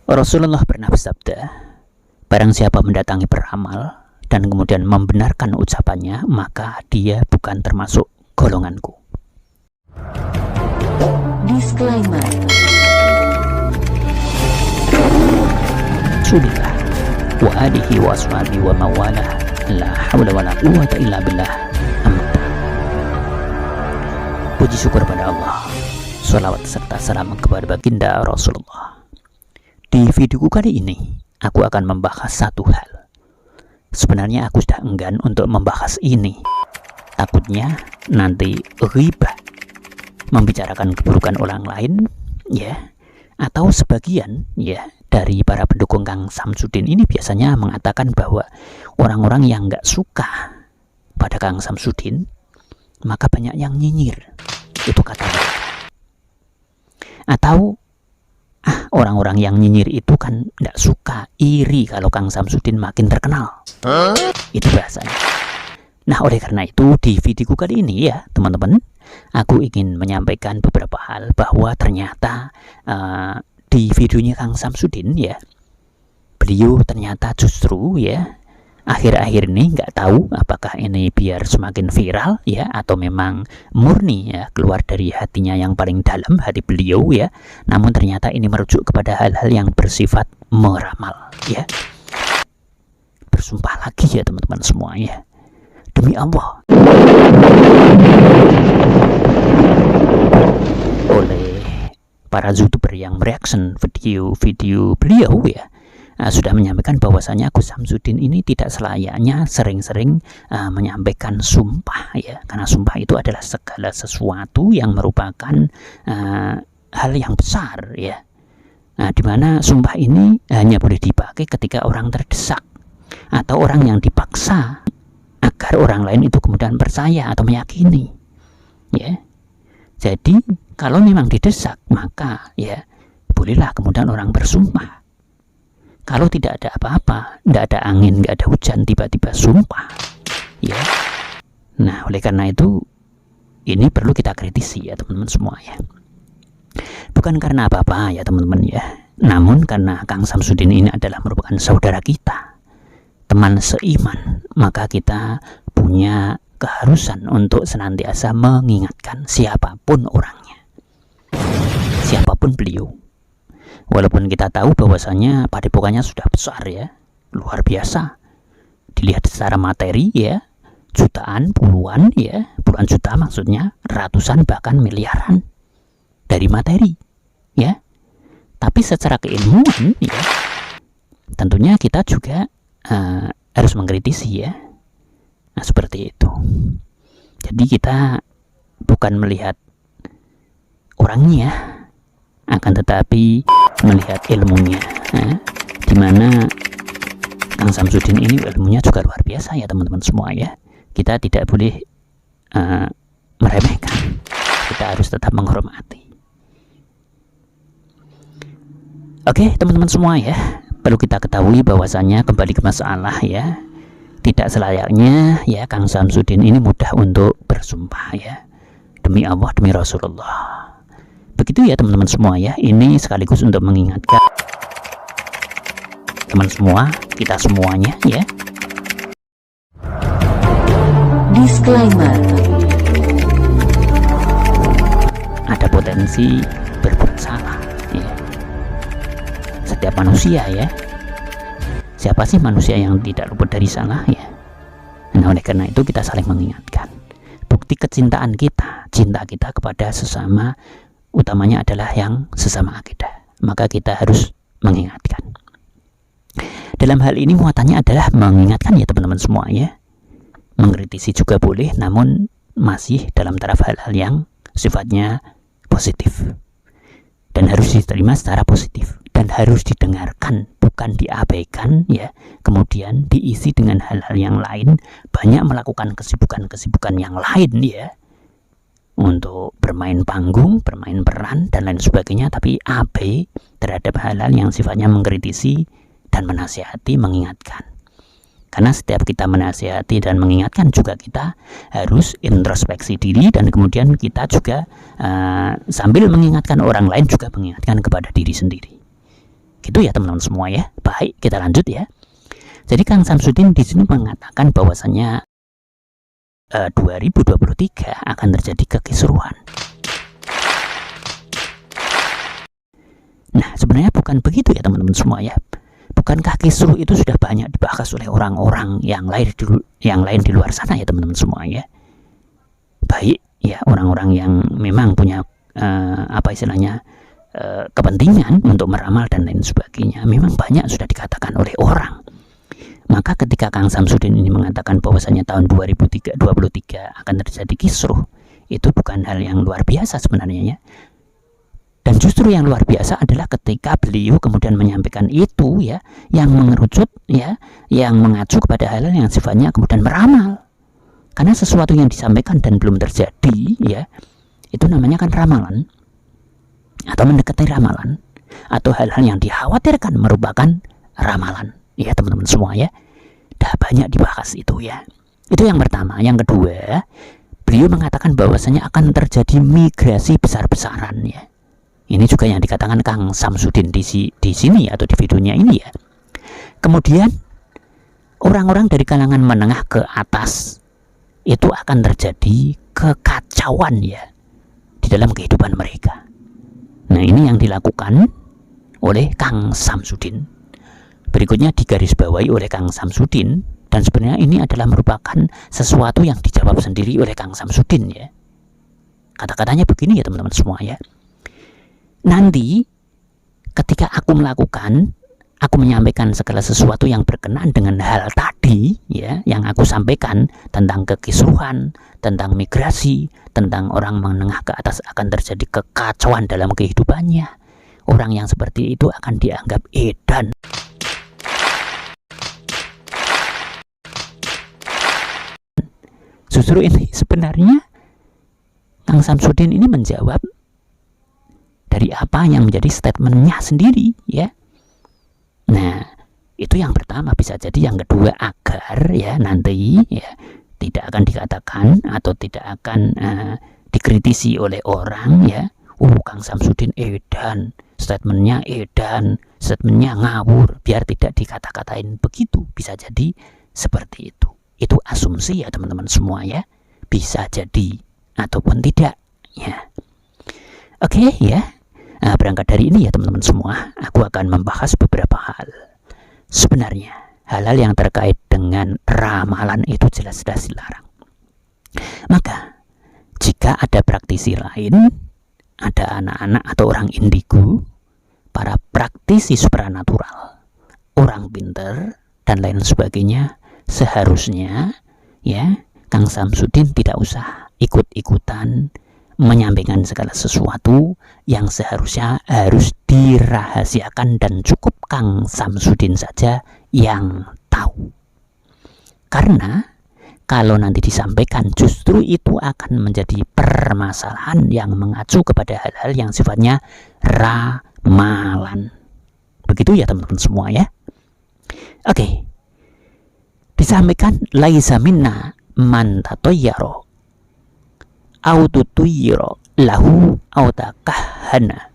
Rasulullah pernah bersabda, barang siapa mendatangi peramal dan kemudian membenarkan ucapannya, maka dia bukan termasuk golonganku. Disclaimer. Rasulillah wa alihi wa ashabihi wa mawalah, la hawla wa la quwwata illa billah. Puji syukur pada Allah, salawat serta salam kepada baginda Rasulullah. Di videoku kali ini, aku akan membahas satu hal. Sebenarnya aku sudah enggan untuk membahas ini. Takutnya nanti ghibah, membicarakan keburukan orang lain, ya, atau sebagian, ya, dari para pendukung Kang Samsudin ini biasanya mengatakan bahwa orang-orang yang nggak suka pada Kang Samsudin, maka banyak yang nyinyir. Itu katanya. Atau orang-orang yang nyinyir itu kan nggak suka, iri kalau Kang Samsudin makin terkenal. Itu bahasanya. Nah, oleh karena itu di videoku kali ini, ya teman-teman, aku ingin menyampaikan beberapa hal bahwa ternyata di videonya Kang Samsudin, ya, beliau ternyata justru, ya, akhir-akhir ini nggak tahu apakah ini biar semakin viral, ya, atau memang murni, ya, keluar dari hatinya yang paling dalam, hati beliau, ya, namun ternyata ini merujuk kepada hal-hal yang bersifat meramal, ya. Bersumpah lagi, ya teman-teman semua, ya, demi Allah, oleh para YouTuber yang mereaction video beliau, ya, sudah menyampaikan bahwasanya Gus Samsudin ini tidak selayaknya sering-sering menyampaikan sumpah, ya, karena sumpah itu adalah segala sesuatu yang merupakan hal yang besar, ya. Dimana sumpah ini hanya boleh dipakai ketika orang terdesak atau orang yang dipaksa agar orang lain itu kemudian percaya atau meyakini, ya. Jadi kalau memang didesak, maka, ya, bolehlah kemudian orang bersumpah. Kalau tidak ada apa-apa, tidak ada angin, nggak ada hujan, tiba-tiba sumpah, ya. Nah, oleh karena itu ini perlu kita kritisi, ya teman-teman semua, ya. Bukan karena apa-apa, ya teman-teman, ya. Namun karena Kang Samsudin ini adalah merupakan saudara kita, teman seiman, maka kita punya keharusan untuk senantiasa mengingatkan siapapun orangnya, siapapun beliau. Walaupun kita tahu bahwasanya padepokannya sudah besar, ya, luar biasa. Dilihat secara materi, ya, jutaan, puluhan, ya, puluhan juta maksudnya, ratusan bahkan miliaran dari materi, ya. Tapi secara keilmuan, ya, tentunya kita juga harus mengkritisi, ya. Nah, seperti itu. Jadi kita bukan melihat orangnya, akan tetapi melihat ilmunya, dimana Kang Samsudin ini ilmunya juga luar biasa, ya teman-teman semua, ya. Kita tidak boleh meremehkan, kita harus tetap menghormati. Oke teman-teman semua, ya, perlu kita ketahui bahwasanya kembali ke masalah, ya, tidak selayaknya, ya, Kang Samsudin ini mudah untuk bersumpah, ya, demi Allah, demi Rasulullah. Begitu, ya teman-teman semua, ya. Ini sekaligus untuk mengingatkan teman semua, kita semuanya, ya. Disclaimer. Ada potensi berbuat salah, ya. Setiap manusia, ya. Siapa sih manusia yang tidak luput dari salah, ya. Nah, oleh karena itu kita saling mengingatkan. Bukti kecintaan kita, cinta kita kepada sesama, utamanya adalah yang sesama akidah, maka kita harus mengingatkan. Dalam hal ini muatannya adalah mengingatkan, ya teman-teman semua, ya. Mengkritisi juga boleh, namun masih dalam taraf hal-hal yang sifatnya positif dan harus diterima secara positif dan harus didengarkan, bukan diabaikan, ya, kemudian diisi dengan hal-hal yang lain, banyak melakukan kesibukan-kesibukan yang lain, ya, untuk bermain panggung, bermain peran, dan lain sebagainya, tapi abai terhadap hal-hal yang sifatnya mengkritisi dan menasihati, mengingatkan. Karena setiap kita menasihati dan mengingatkan juga kita harus introspeksi diri, dan kemudian kita juga sambil mengingatkan orang lain juga mengingatkan kepada diri sendiri. Begitu ya teman-teman semua ya. Baik, kita lanjut ya. Jadi Kang Samsudin di sini mengatakan bahwasanya 2023 akan terjadi kekisruhan. Nah, sebenarnya bukan begitu ya teman-teman semua ya. Bukankah kisruh itu sudah banyak dibahas oleh orang-orang yang lain di luar sana ya teman-teman semua ya. Baik ya, orang-orang yang memang punya kepentingan untuk meramal dan lain sebagainya, memang banyak sudah dikatakan oleh orang. Maka ketika Kang Samsudin ini mengatakan bahwasanya tahun 2023 akan terjadi kisruh, itu bukan hal yang luar biasa sebenarnya ya. Dan justru yang luar biasa adalah ketika beliau kemudian menyampaikan itu ya, yang mengerucut ya, yang mengacu kepada hal yang sifatnya kemudian meramal. Karena sesuatu yang disampaikan dan belum terjadi ya, itu namanya kan ramalan atau mendekati ramalan, atau hal-hal yang dikhawatirkan merupakan ramalan. Ya teman-teman semua ya, dah banyak dibahas itu ya. Itu yang pertama. Yang kedua, beliau mengatakan bahwasanya akan terjadi migrasi besar-besaran ya. Ini juga yang dikatakan Kang Samsudin di sini atau di videonya ini ya. Kemudian orang-orang dari kalangan menengah ke atas itu akan terjadi kekacauan ya di dalam kehidupan mereka. Nah, ini yang dilakukan oleh Kang Samsudin. Berikutnya digarisbawahi oleh Kang Samsudin, dan sebenarnya ini adalah merupakan sesuatu yang dijawab sendiri oleh Kang Samsudin ya. Kata-katanya begini ya teman-teman semua ya. Nanti ketika aku menyampaikan segala sesuatu yang berkenaan dengan hal tadi ya, yang aku sampaikan tentang kekisruhan, tentang migrasi, tentang orang menengah ke atas akan terjadi kekacauan dalam kehidupannya. Orang yang seperti itu akan dianggap edan. Justru ini sebenarnya Kang Samsudin ini menjawab dari apa yang menjadi statementnya sendiri ya. Nah, itu yang pertama. Bisa jadi yang kedua, agar ya nanti ya tidak akan dikatakan atau tidak akan dikritisi oleh orang ya. Kang Samsudin edan, statementnya ngawur, biar tidak dikata-katain begitu. Bisa jadi seperti itu. Itu asumsi ya teman-teman semua ya. Bisa jadi ataupun tidak ya. Oke ya. Nah, berangkat dari ini ya teman-teman semua, aku akan membahas beberapa hal. Sebenarnya hal-hal yang terkait dengan ramalan itu jelas-jelas dilarang. Maka jika ada praktisi lain, ada anak-anak atau orang indigo, para praktisi supranatural, orang pinter dan lain sebagainya, seharusnya ya Kang Samsudin tidak usah ikut-ikutan menyampaikan segala sesuatu yang seharusnya harus dirahasiakan dan cukup Kang Samsudin saja yang tahu. Karena kalau nanti disampaikan justru itu akan menjadi permasalahan yang mengacu kepada hal-hal yang sifatnya ramalan. Begitu ya teman-teman semua ya. Oke. Disampaikan laisa minna man tatayyara au tutuyira lahu au takahana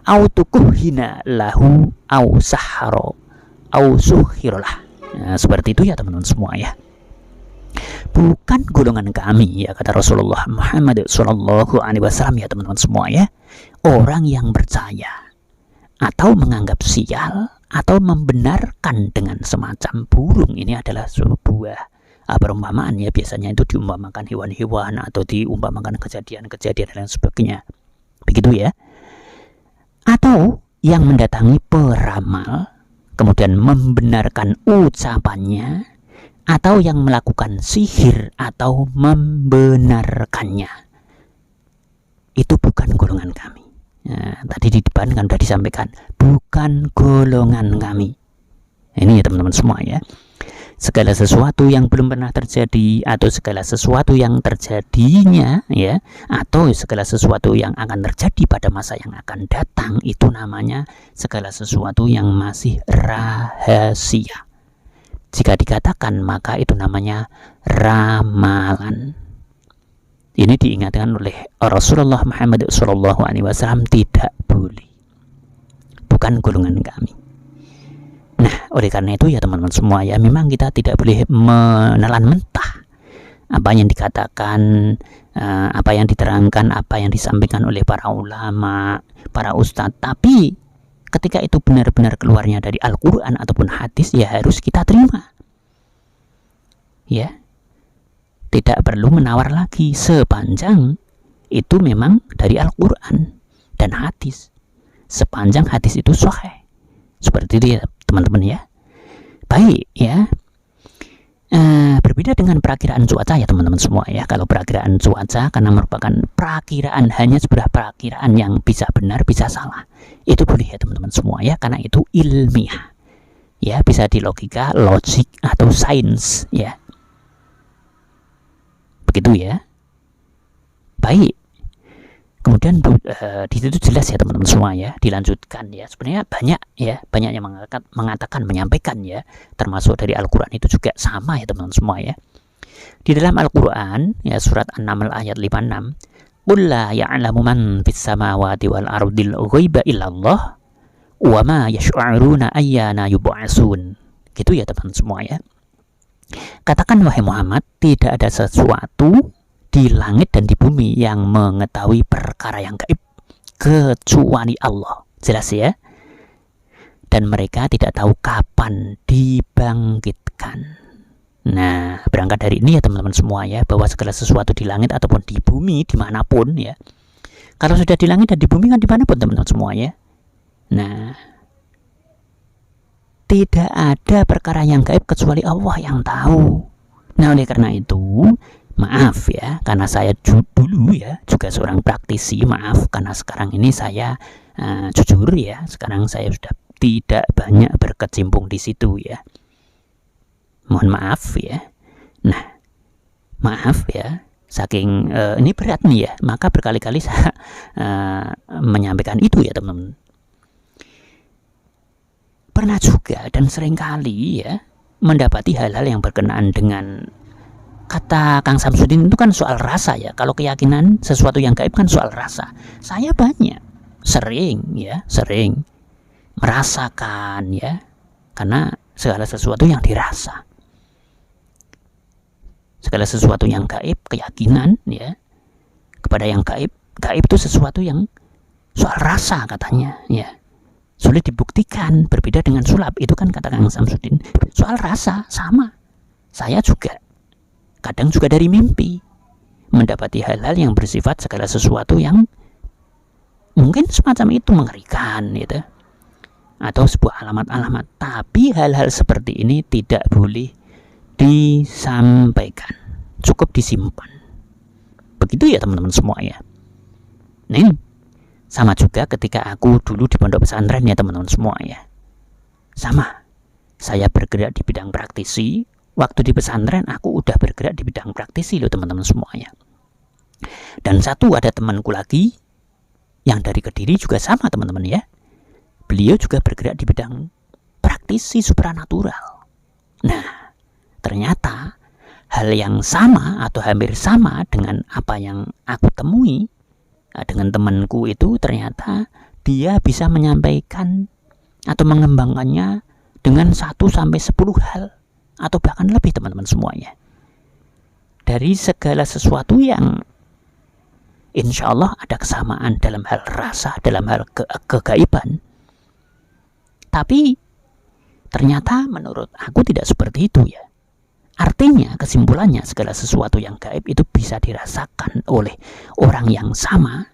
au tukuhina lahu au sahara au suhiralah. Nah, seperti itu ya teman-teman semua ya. Bukan golongan kami ya, kata Rasulullah Muhammad SAW ya teman-teman semua ya. Orang yang percaya atau menganggap sial atau membenarkan dengan semacam burung, ini adalah sebuah perumpamaan ya, biasanya itu diumpamakan hewan-hewan atau diumpamakan kejadian-kejadian dan sebagainya. Begitu ya. Atau yang mendatangi peramal kemudian membenarkan ucapannya, atau yang melakukan sihir atau membenarkannya. Itu bukan golongan kami. Nah, tadi di depan kan sudah disampaikan, bukan golongan kami. Ini ya teman-teman semua ya. Segala sesuatu yang belum pernah terjadi atau segala sesuatu yang terjadinya ya, atau segala sesuatu yang akan terjadi pada masa yang akan datang, itu namanya segala sesuatu yang masih rahasia. Jika dikatakan maka itu namanya ramalan. Ini diingatkan oleh Rasulullah Muhammad SAW, tidak boleh. Bukan golongan kami. Nah, oleh karena itu ya teman-teman semua ya, memang kita tidak boleh menelan mentah apa yang dikatakan, apa yang diterangkan, apa yang disampaikan oleh para ulama, para ustadz. Tapi ketika itu benar-benar keluarnya dari Al-Quran ataupun hadis, ya harus kita terima. Ya, tidak perlu menawar lagi sepanjang itu memang dari Al-Quran dan hadis. Sepanjang hadis itu sahih. Seperti itu ya teman-teman ya. Baik ya. Berbeda dengan perakiraan cuaca ya teman-teman semua ya. Kalau perakiraan cuaca karena merupakan perakiraan, hanya sebuah perakiraan yang bisa benar bisa salah, itu boleh ya teman-teman semua ya, karena itu ilmiah ya, bisa di logika, logik atau sains ya, begitu ya. Baik, kemudian di situ jelas ya teman-teman semua ya, dilanjutkan ya. Sebenarnya banyak yang mengatakan, menyampaikan ya, termasuk dari Al-Quran itu juga sama ya teman-teman semua ya. Di dalam Al-Quran ya, surat An-Naml ayat 56, qul la ya'lamu man fis samawati wal ardil ghaiba illallah wa ma yash'uruna ayyana yub'atsun. Gitu ya teman-teman semua ya. Katakan wahai Muhammad, tidak ada sesuatu di langit dan di bumi yang mengetahui perkara yang gaib kecuali Allah. Jelas ya. Dan mereka tidak tahu kapan dibangkitkan. Nah, berangkat dari ini ya teman-teman semua ya, bahwa segala sesuatu di langit ataupun di bumi, dimanapun ya, kalau sudah di langit dan di bumi kan dimanapun teman-teman semua ya. Nah, tidak ada perkara yang gaib kecuali Allah yang tahu. Nah, oleh karena itu, maaf ya, karena saya dulu ya juga seorang praktisi. Maaf karena sekarang ini saya jujur ya, sekarang saya sudah tidak banyak berkecimpung di situ ya. Mohon maaf ya. Nah, maaf ya, saking ini berat nih ya, maka berkali-kali saya menyampaikan itu ya teman-teman. Pernah juga dan seringkali ya mendapati hal-hal yang berkenaan dengan kata Kang Samsudin itu kan soal rasa ya. Kalau keyakinan sesuatu yang gaib kan soal rasa. Saya sering merasakan ya, karena segala sesuatu yang dirasa, segala sesuatu yang gaib, keyakinan ya kepada yang gaib itu sesuatu yang soal rasa katanya ya, sulit dibuktikan. Berbeda dengan sulap, itu kan kata Kang Samsudin soal rasa. Sama, saya juga kadang juga dari mimpi mendapati hal-hal yang bersifat segala sesuatu yang mungkin semacam itu mengerikan gitu, atau sebuah alamat-alamat. Tapi hal-hal seperti ini tidak boleh disampaikan, cukup disimpan. Begitu ya teman-teman semua ya. Nih, sama juga ketika aku dulu di pondok pesantren ya teman-teman semua ya. Sama, saya bergerak di bidang praktisi. Waktu di pesantren aku udah bergerak di bidang praktisi loh teman-teman semua ya. Dan satu ada temanku lagi yang dari Kediri juga sama teman-teman ya. Beliau juga bergerak di bidang praktisi supranatural. Nah, ternyata hal yang sama atau hampir sama dengan apa yang aku temui dengan temanku itu, ternyata dia bisa menyampaikan atau mengembangkannya dengan 1-10 hal atau bahkan lebih teman-teman semuanya. Dari segala sesuatu yang insya Allah ada kesamaan dalam hal rasa, dalam hal kegaiban. Tapi ternyata menurut aku tidak seperti itu ya. Artinya kesimpulannya segala sesuatu yang gaib itu bisa dirasakan oleh orang yang sama,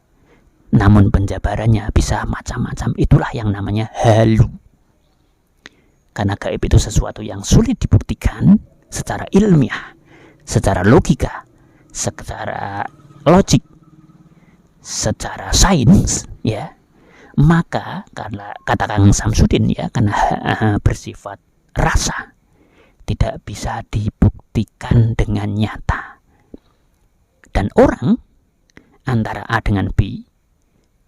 namun penjabarannya bisa macam-macam. Itulah yang namanya halu. Karena gaib itu sesuatu yang sulit dibuktikan secara ilmiah, secara logika, secara logik, secara sains ya. Maka karena kata Kang Samsudin ya, karena bersifat rasa, tidak bisa dibuktikan dengan nyata. Dan orang antara A dengan B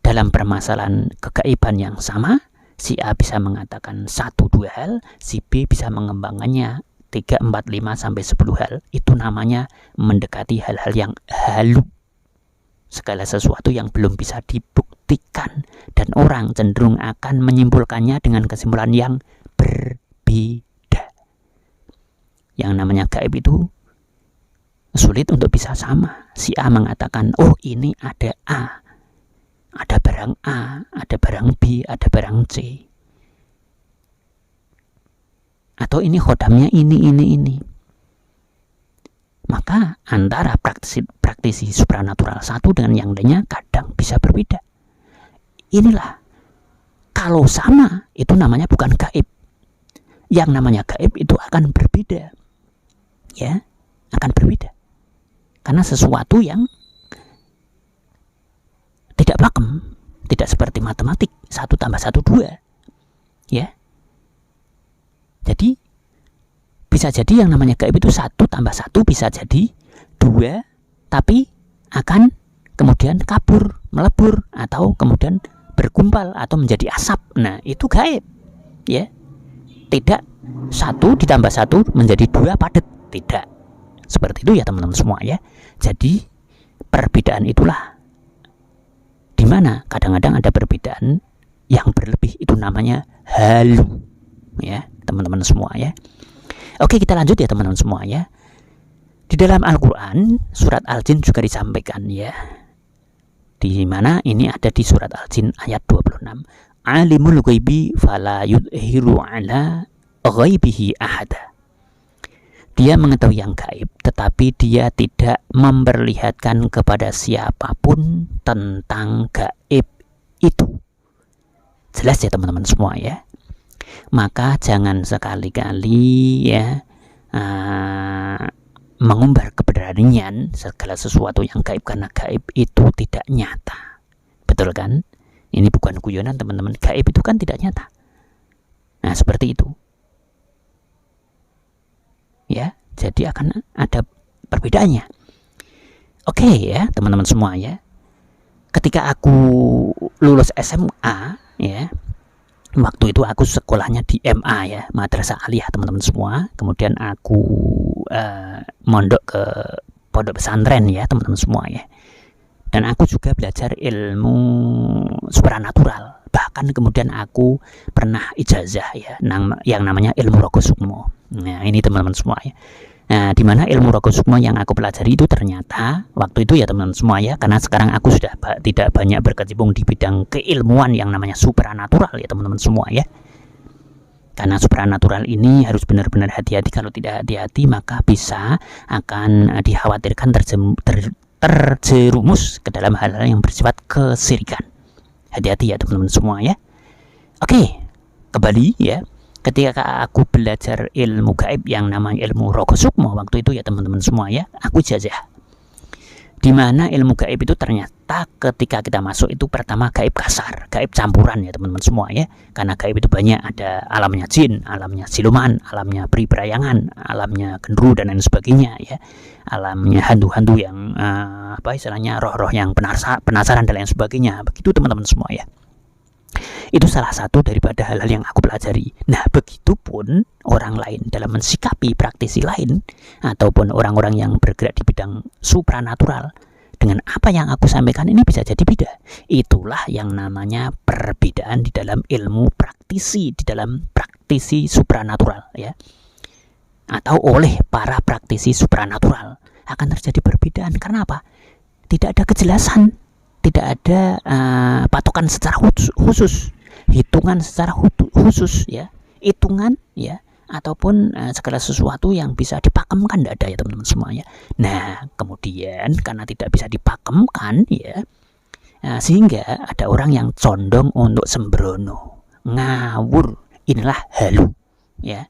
dalam permasalahan kegaiban yang sama, si A bisa mengatakan 1-2 hal, si B bisa mengembangkannya 3, 4, 5 sampai 10 hal. Itu namanya mendekati hal-hal yang halu. Segala sesuatu yang belum bisa dibuktikan, dan orang cenderung akan menyimpulkannya dengan kesimpulan yang berbeda. berbeda. Yang namanya gaib itu sulit untuk bisa sama. Si A mengatakan, oh ini ada A, ada barang A, ada barang B, ada barang C, atau ini khodamnya ini. Maka antara praktisi supranatural satu dengan yang lainnya kadang bisa berbeda. Inilah, kalau sama itu namanya bukan gaib. Yang namanya gaib itu akan berbeda, ya, akan berbeda. Karena sesuatu yang tidak pakem, tidak seperti matematik 1 tambah 1 2, ya. Jadi bisa jadi yang namanya gaib itu 1 tambah 1 bisa jadi 2, tapi akan kemudian kabur, melebur, atau kemudian bergumpal atau menjadi asap. Nah, itu gaib, ya. Tidak 1 ditambah 1 menjadi 2 padat, tidak seperti itu ya teman-teman semua, ya. Jadi perbedaan itulah dimana kadang-kadang ada perbedaan yang berlebih, itu namanya halu, ya teman-teman semua, ya. Oke, kita lanjut ya teman-teman semua, ya. Di dalam Al-Quran surat Al-Jin juga disampaikan, ya, di mana ini ada di surat Al-Jin ayat 26, alimul ghaibi fala yudhiru ala ghaibihi ahada. Dia mengetahui yang gaib, tetapi dia tidak memperlihatkan kepada siapapun tentang gaib itu. Jelas ya teman-teman semua, ya. Maka jangan sekali-kali, ya, mengumbar keberanian segala sesuatu yang gaib, karena gaib itu tidak nyata. Betul kan? Ini bukan guyonan teman-teman, gaib itu kan tidak nyata. Nah, seperti itu, ya. Jadi akan ada perbedaannya. Oke, ya teman-teman semua, ya. Ketika aku lulus SMA, ya, waktu itu aku sekolahnya di MA, ya, Madrasah Aliyah teman-teman semua. Kemudian aku mondok ke pondok pesantren, ya teman-teman semua, ya. Dan aku juga belajar ilmu supranatural. Bahkan kemudian aku pernah ijazah, ya, yang namanya ilmu Rogo Sukmo. Nah, ini teman-teman semua, ya. Nah, di mana ilmu Rogo Sukmo yang aku pelajari itu ternyata waktu itu, ya teman-teman semua, ya, karena sekarang aku sudah tidak banyak berkecimpung di bidang keilmuan yang namanya supranatural, ya teman-teman semua, ya. Karena supranatural ini harus benar-benar hati-hati. Kalau tidak hati-hati maka bisa akan dikhawatirkan terjerumus ke dalam hal-hal yang bersifat kesirikan. Hati-hati ya teman-teman semua, ya. Oke, kembali, ya. Ketika aku belajar ilmu gaib yang namanya ilmu Rogo Sukmo waktu itu, ya teman-teman semua, ya, aku jajah. Di mana ilmu gaib itu ternyata ketika kita masuk itu pertama gaib kasar, gaib campuran, ya teman-teman semua, ya. Karena gaib itu banyak, ada alamnya jin, alamnya siluman, alamnya peri perayangan, alamnya gendru dan lain sebagainya, ya. Alamnya hantu-hantu yang istilahnya roh-roh yang penasaran dan lain sebagainya. Begitu teman-teman semua, ya. Itu salah satu daripada hal-hal yang aku pelajari. Nah, begitupun orang lain dalam mensikapi praktisi lain ataupun orang-orang yang bergerak di bidang supranatural dengan apa yang aku sampaikan ini bisa jadi beda. Itulah yang namanya perbedaan di dalam ilmu praktisi, di dalam praktisi supranatural, ya. Atau oleh para praktisi supranatural akan terjadi perbedaan. Karena apa? Tidak ada kejelasan, tidak ada patokan secara khusus, hitungan secara khusus, ya, hitungan, ya, ataupun segala sesuatu yang bisa dipakemkan tidak ada, ya teman-teman semua, ya. Nah, kemudian karena tidak bisa dipakemkan, ya, sehingga ada orang yang condong untuk sembrono, ngawur. Inilah halu, ya.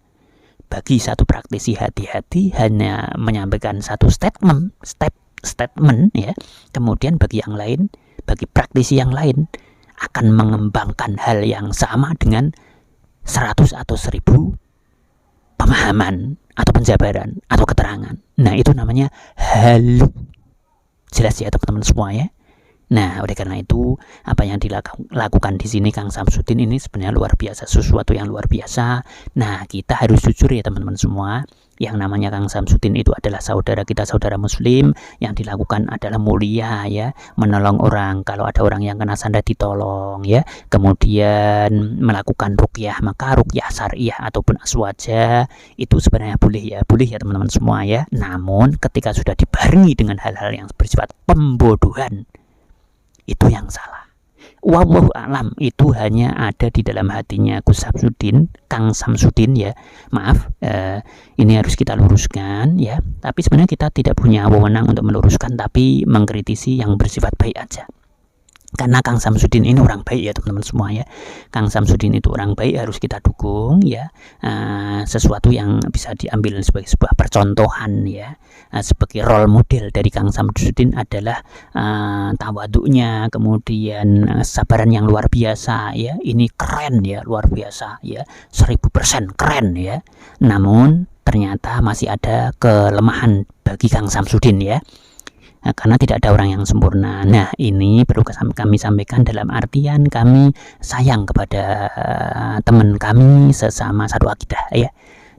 Bagi satu praktisi hati-hati, hanya menyampaikan satu statement, ya. Kemudian bagi yang lain, bagi praktisi yang lain akan mengembangkan hal yang sama dengan 100 atau 1000 pemahaman atau penjabaran atau keterangan. Nah, itu namanya halu. Jelas ya teman-teman semua, ya. Nah, oleh karena itu apa yang dilakukan di sini Kang Samsudin ini sebenarnya luar biasa, sesuatu yang luar biasa. Nah, kita harus jujur ya teman-teman semua, Yang namanya Kang Samsudin itu adalah saudara kita, saudara muslim. Yang dilakukan adalah mulia ya, menolong orang. Kalau ada orang yang kena santet ditolong ya. Kemudian melakukan ruqyah, maka ruqyah syariah ataupun aswaja itu sebenarnya boleh ya teman-teman semua ya. Namun ketika sudah dibarengi dengan hal-hal yang bersifat pembodohan, itu yang salah. Wallahu a'lam, itu hanya ada di dalam hatinya Gus Samsudin, Kang Samsudin ya. Maaf, ini harus kita luruskan ya. Tapi sebenarnya kita tidak punya wewenang untuk meluruskan, tapi mengkritisi yang bersifat baik aja. Karena Kang Samsudin ini orang baik ya teman-teman semua ya. Kang Samsudin itu orang baik, harus kita dukung ya. Sesuatu yang bisa diambil sebagai sebuah percontohan ya. Sebagai role model dari Kang Samsudin adalah tawaduknya, kemudian sabaran yang luar biasa ya. Ini keren ya, luar biasa ya, 1000% keren ya. Namun ternyata masih ada kelemahan bagi Kang Samsudin ya. Karena tidak ada orang yang sempurna. Nah, ini perlu kami sampaikan dalam artian kami sayang kepada teman kami sesama satu akidah ya.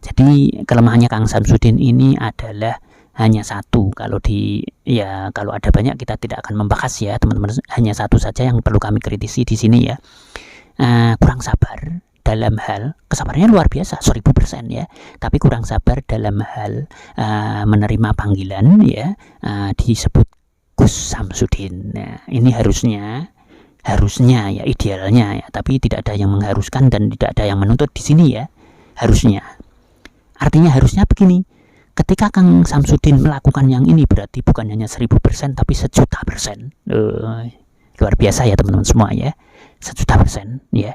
Jadi kelemahannya Kang Samsudin ini adalah hanya satu. Kalau ada banyak kita tidak akan membahas ya teman-teman. Hanya satu saja yang perlu kami kritisi di sini ya. Kurang sabar dalam hal, kesabarannya luar biasa 1000% ya, tapi kurang sabar dalam hal menerima panggilan ya, disebut Gus Samsudin. Nah, ini harusnya ya, idealnya ya, tapi tidak ada yang mengharuskan dan tidak ada yang menuntut di sini ya. Artinya harusnya begini, ketika Kang Samsudin melakukan yang ini berarti bukan hanya 1000% tapi 1.000.000%. Luar biasa ya teman-teman semua ya, 1.000.000% ya.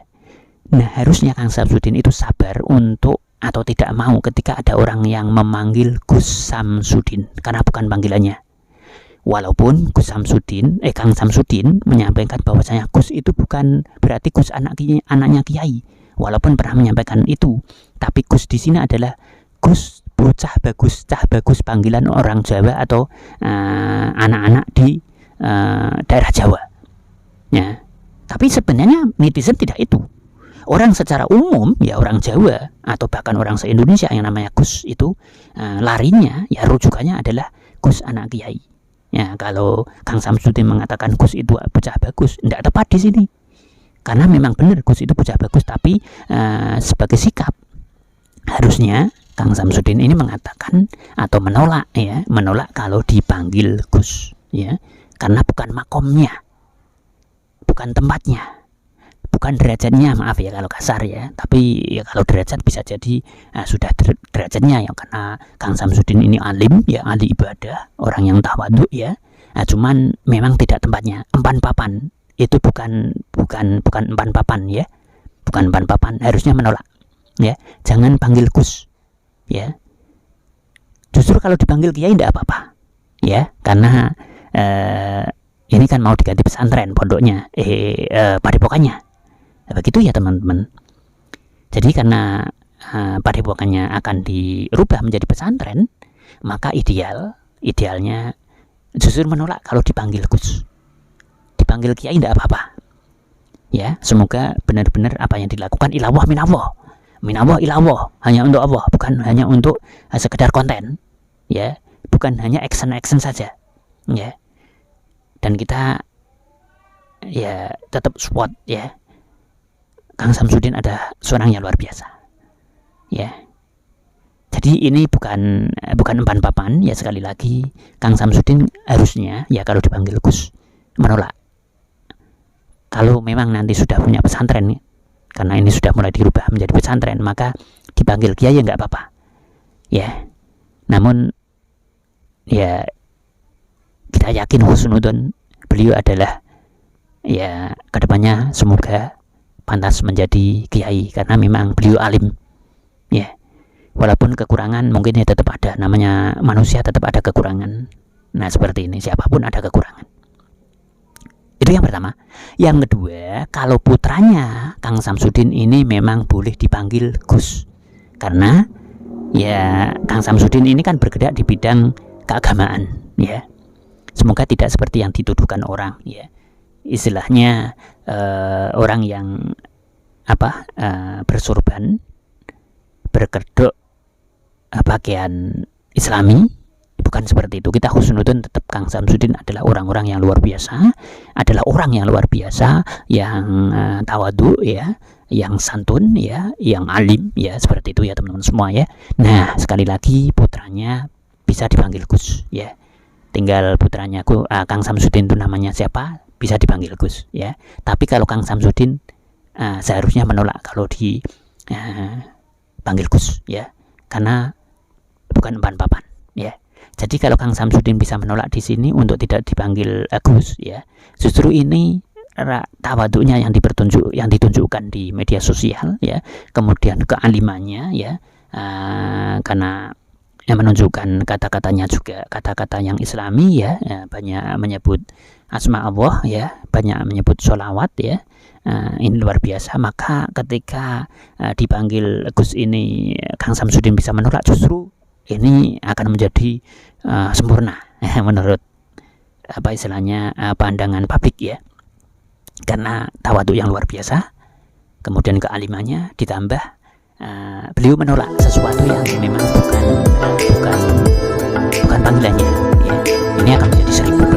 Nah, harusnya Kang Samsudin itu sabar untuk atau tidak mau ketika ada orang yang memanggil Gus Samsudin, karena bukan panggilannya. Walaupun Kang Samsudin menyampaikan bahwasanya Gus itu bukan berarti Gus anaknya Kiai. Walaupun pernah menyampaikan itu, tapi Gus di sini adalah Gus bocah bagus panggilan orang Jawa atau anak-anak di daerah Jawa. Ya. Tapi sebenarnya netizen tidak itu. Orang secara umum ya, orang Jawa atau bahkan orang se-Indonesia yang namanya Gus itu larinya ya, rujukannya adalah Gus anak Kiai. Ya, kalau Kang Samsudin mengatakan Gus itu bocah bagus, tidak tepat di sini. Karena memang benar Gus itu bocah bagus, tapi sebagai sikap harusnya Kang Samsudin ini mengatakan atau menolak kalau dipanggil Gus ya, karena bukan makomnya, bukan tempatnya, bukan derajatnya, maaf ya kalau kasar ya, tapi ya kalau derajat bisa jadi sudah derajatnya ya, karena Kang Samsudin ini alim ya, ahli ibadah, orang yang tawaduk ya. Cuman memang tidak tempatnya. Empan papan itu bukan empan papan ya, bukan empan papan, harusnya menolak ya, jangan panggil Gus ya. Justru kalau dipanggil Kiai tidak apa-apa ya, karena ini kan mau diganti pesantren pondoknya, padepokannya. Begitu ya teman-teman. Jadi karena padepokannya akan dirubah menjadi pesantren, maka idealnya justru menolak kalau dipanggil Gus. Dipanggil Kiai tidak apa-apa ya. Semoga benar-benar apa yang dilakukan ilawah minallah ilawah, hanya untuk Allah, bukan hanya untuk sekedar konten ya, bukan hanya action saja ya. Dan kita ya tetap support ya, Kang Samsudin ada seorang yang luar biasa ya. Jadi ini bukan empan papan ya. Sekali lagi Kang Samsudin harusnya ya kalau dipanggil Gus menolak. Kalau memang nanti sudah punya pesantren, karena ini sudah mulai dirubah menjadi pesantren, maka dipanggil Kiai ya nggak apa-apa ya. Namun ya kita yakin husnudon beliau adalah ya, kedepannya semoga pantas menjadi Kiai, karena memang beliau alim ya. Walaupun kekurangan mungkin ya tetap ada, namanya manusia tetap ada kekurangan. Nah seperti ini, siapapun ada kekurangan. Itu yang pertama. Yang kedua, kalau putranya Kang Samsudin ini memang boleh dipanggil Gus, karena ya Kang Samsudin ini kan bergerak di bidang keagamaan ya. Semoga tidak seperti yang dituduhkan orang ya, istilahnya orang yang bersorban, berkedok pakaian Islami, bukan seperti itu. Kita husnudon tetap Kang Samsudin adalah orang-orang yang luar biasa, adalah orang yang luar biasa, yang tawadu ya, yang santun ya, yang alim ya, seperti itu ya teman-teman semua ya. Nah, sekali lagi putranya bisa dipanggil Gus ya. Tinggal putranya Kang Samsudin itu namanya siapa, bisa dipanggil Gus ya. Tapi kalau Kang Samsudin seharusnya menolak kalau dipanggil Gus ya, karena bukan empan papan ya. Jadi kalau Kang Samsudin bisa menolak di sini untuk tidak dipanggil Gus ya, justru ini tawadunya yang ditunjukkan di media sosial ya, kemudian kealimannya ya, karena yang menunjukkan kata-katanya juga kata-kata yang Islami ya, banyak menyebut asma Allah ya, banyak menyebut sholawat ya. Ini luar biasa. Maka ketika dipanggil Gus ini Kang Samsudin bisa menolak, justru ini akan menjadi sempurna menurut pandangan publik ya, karena tawadu yang luar biasa, kemudian kealimannya ditambah beliau menolak sesuatu yang memang bukan panggilannya ya. Ini akan menjadi 1000